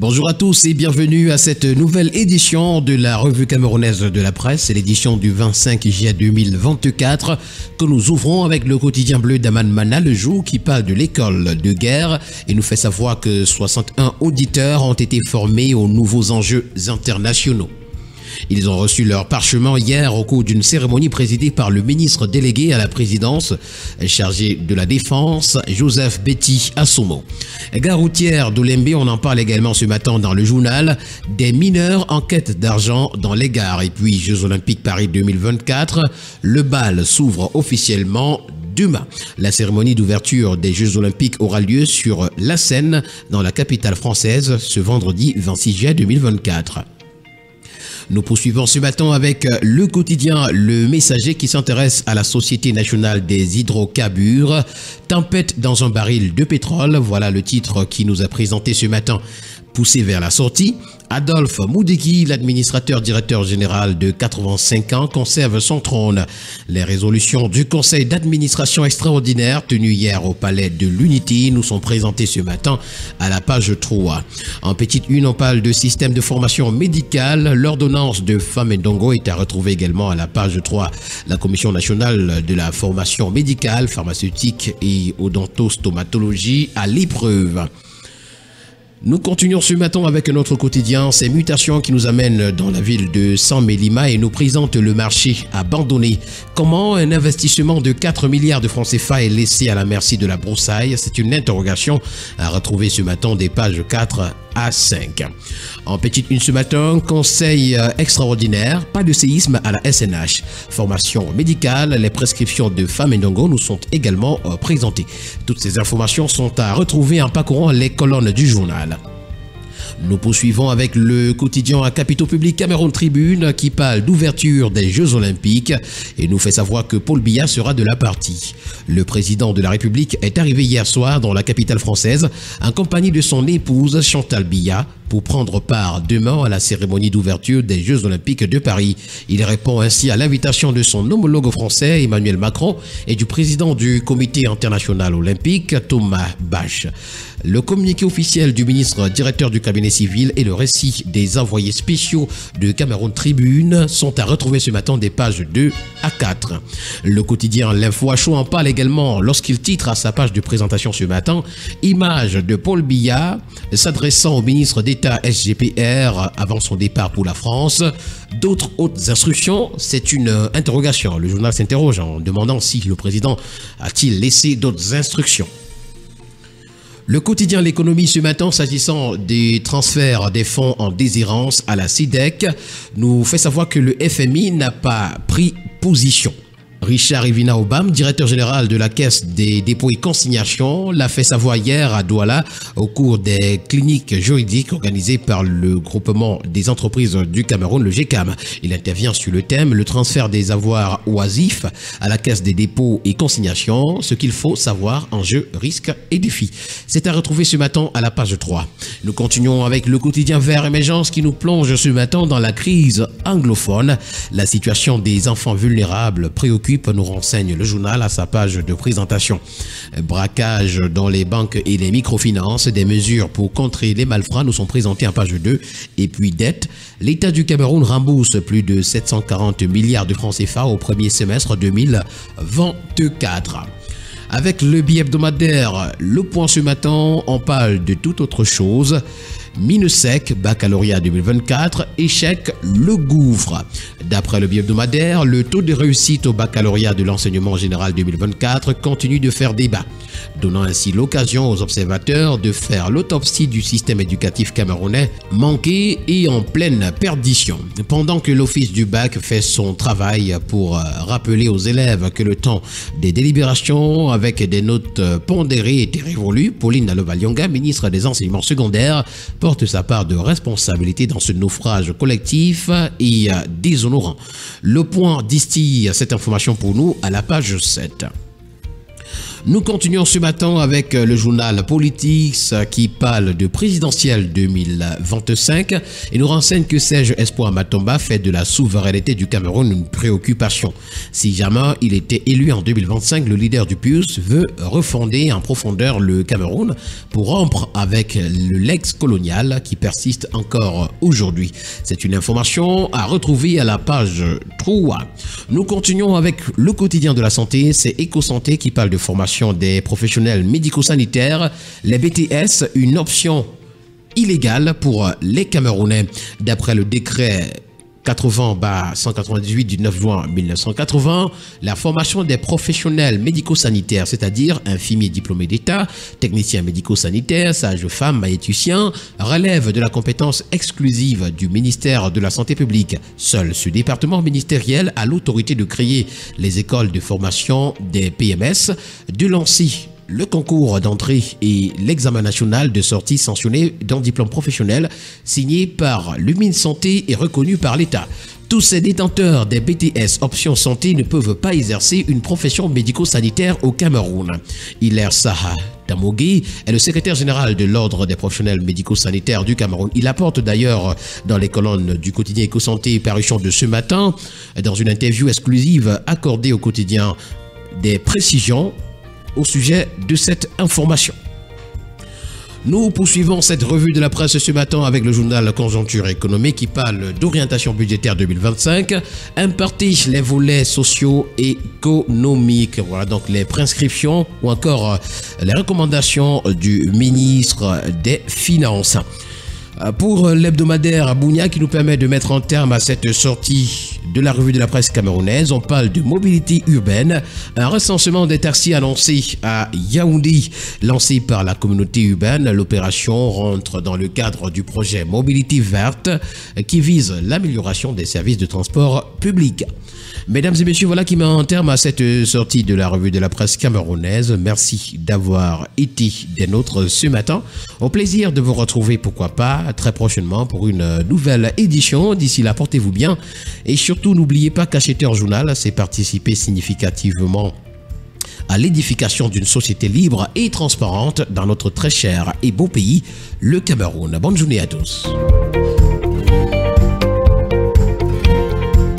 Bonjour à tous et bienvenue à cette nouvelle édition de la revue camerounaise de la presse. C'est l'édition du 25 juillet 2024 que nous ouvrons avec le quotidien bleu d'Aman Mana, le jour qui parle de l'école de guerre et nous fait savoir que 61 auditeurs ont été formés aux nouveaux enjeux internationaux. Ils ont reçu leur parchemin hier au cours d'une cérémonie présidée par le ministre délégué à la présidence chargé de la défense, Joseph Betty Assomo. Gare routière d'Olembe, on en parle également ce matin dans le journal. Des mineurs en quête d'argent dans les gares. Et puis Jeux Olympiques Paris 2024, le bal s'ouvre officiellement demain. La cérémonie d'ouverture des Jeux Olympiques aura lieu sur la Seine dans la capitale française ce vendredi 26 juillet 2024. Nous poursuivons ce matin avec le quotidien Le Messager qui s'intéresse à la Société nationale des hydrocarbures. Tempête dans un baril de pétrole, voilà le titre qui nous a présenté ce matin. Poussé vers la sortie, Adolphe Moudiki, l'administrateur directeur général de 85 ans, conserve son trône. Les résolutions du conseil d'administration extraordinaire tenu hier au palais de l'Unité nous sont présentées ce matin à la page 3. En petite une, on parle de système de formation médicale. L'ordonnance de Famendongo est à retrouver également à la page 3. La Commission nationale de la formation médicale, pharmaceutique et odontostomatologie à l'épreuve. Nous continuons ce matin avec notre quotidien, ces mutations qui nous amènent dans la ville de San Melima et nous présentent le marché abandonné. Comment un investissement de 4 milliards de francs CFA est laissé à la merci de la broussaille? C'est une interrogation à retrouver ce matin des pages 4 à 5. En petite une ce matin, conseil extraordinaire, pas de séisme à la SNH. Formation médicale, les prescriptions de Famendongo nous sont également présentées. Toutes ces informations sont à retrouver en parcourant les colonnes du journal. Nous poursuivons avec le quotidien à Capitaux Publics Cameroun Tribune qui parle d'ouverture des Jeux Olympiques et nous fait savoir que Paul Biya sera de la partie. Le président de la République est arrivé hier soir dans la capitale française en compagnie de son épouse Chantal Biya pour prendre part demain à la cérémonie d'ouverture des Jeux Olympiques de Paris. Il répond ainsi à l'invitation de son homologue français Emmanuel Macron et du président du Comité international olympique Thomas Bach. Le communiqué officiel du ministre directeur du cabinet civil et le récit des envoyés spéciaux de Cameroun Tribune sont à retrouver ce matin des pages 2 à 4. Le quotidien L'Info à chaud en parle également lorsqu'il titre à sa page de présentation ce matin « Image de Paul Biya s'adressant au ministre d'État SGPR avant son départ pour la France. D'autres hautes instructions ?» C'est une interrogation. Le journal s'interroge en demandant si le président a-t-il laissé d'autres instructions. Le quotidien L'économie ce matin, s'agissant des transferts des fonds en déshérence à la SIDEC, nous fait savoir que le FMI n'a pas pris position. Richard Ivina Obam, directeur général de la Caisse des dépôts et consignations, l'a fait savoir hier à Douala au cours des cliniques juridiques organisées par le groupement des entreprises du Cameroun, le GECAM. Il intervient sur le thème « Le transfert des avoirs oisifs à la Caisse des dépôts et consignations, ce qu'il faut savoir, enjeux, risques et défis ». C'est à retrouver ce matin à la page 3. Nous continuons avec le quotidien Vert Émergence qui nous plonge ce matin dans la crise anglophone. La situation des enfants vulnérables préoccupe, nous renseigne le journal à sa page de présentation. Braquage dans les banques et les microfinances, des mesures pour contrer les malfrats nous sont présentées à page 2. Et puis dette, l'État du Cameroun rembourse plus de 740 milliards de francs CFA au premier semestre 2024. Avec le billet hebdomadaire Le Point ce matin, on parle de toute autre chose. Mine sec, baccalauréat 2024, échec, le gouffre. D'après le billet hebdomadaire, le taux de réussite au baccalauréat de l'enseignement général 2024 continue de faire débat, donnant ainsi l'occasion aux observateurs de faire l'autopsie du système éducatif camerounais manqué et en pleine perdition. Pendant que l'office du bac fait son travail pour rappeler aux élèves que le temps des délibérations avec des notes pondérées était révolu, Pauline Alovalionga, ministre des enseignements secondaires, porte sa part de responsabilité dans ce naufrage collectif et déshonorant. Le Point distille cette information pour nous à la page 7. Nous continuons ce matin avec le journal Politics qui parle de présidentielle 2025 et nous renseigne que Serge Espoir Matomba fait de la souveraineté du Cameroun une préoccupation. Si jamais il était élu en 2025, le leader du PUS veut refonder en profondeur le Cameroun pour rompre avec le lex colonial qui persiste encore aujourd'hui. C'est une information à retrouver à la page 3. Nous continuons avec le quotidien de la santé, c'est EcoSanté qui parle de formation des professionnels médico-sanitaires, les BTS, une option illégale pour les Camerounais. D'après le décret 80/198 du 9 juin 1980, la formation des professionnels médico-sanitaires, c'est-à-dire infirmiers diplômés d'État, techniciens médico-sanitaires, sages-femmes, maïticiens, relève de la compétence exclusive du ministère de la Santé publique. Seul ce département ministériel a l'autorité de créer les écoles de formation des PMS, de lancer le concours d'entrée et l'examen national de sortie sanctionné d'un diplôme professionnel signé par le ministre Santé et reconnu par l'État. Tous ces détenteurs des BTS option santé ne peuvent pas exercer une profession médico-sanitaire au Cameroun. Hilaire Saha Tamogui est le secrétaire général de l'Ordre des professionnels médico-sanitaires du Cameroun. Il apporte d'ailleurs dans les colonnes du quotidien EcoSanté parution de ce matin, dans une interview exclusive accordée au quotidien, des précisions au sujet de cette information. Nous poursuivons cette revue de la presse ce matin avec le journal Conjoncture économique qui parle d'orientation budgétaire 2025, impartit les volets sociaux et économiques. Voilà donc les prescriptions ou encore les recommandations du ministre des Finances. Pour l'hebdomadaire Bounia qui nous permet de mettre un terme à cette sortie de la revue de la presse camerounaise, on parle de mobilité urbaine, un recensement des taxis annoncé à Yaoundé, lancé par la communauté urbaine. L'opération rentre dans le cadre du projet Mobilité verte qui vise l'amélioration des services de transport public. Mesdames et messieurs, voilà qui met un terme à cette sortie de la revue de la presse camerounaise. Merci d'avoir été des nôtres ce matin. Au plaisir de vous retrouver, pourquoi pas, très prochainement pour une nouvelle édition. D'ici là, portez-vous bien. Et surtout, n'oubliez pas qu'acheter un journal, c'est participer significativement à l'édification d'une société libre et transparente dans notre très cher et beau pays, le Cameroun. Bonne journée à tous.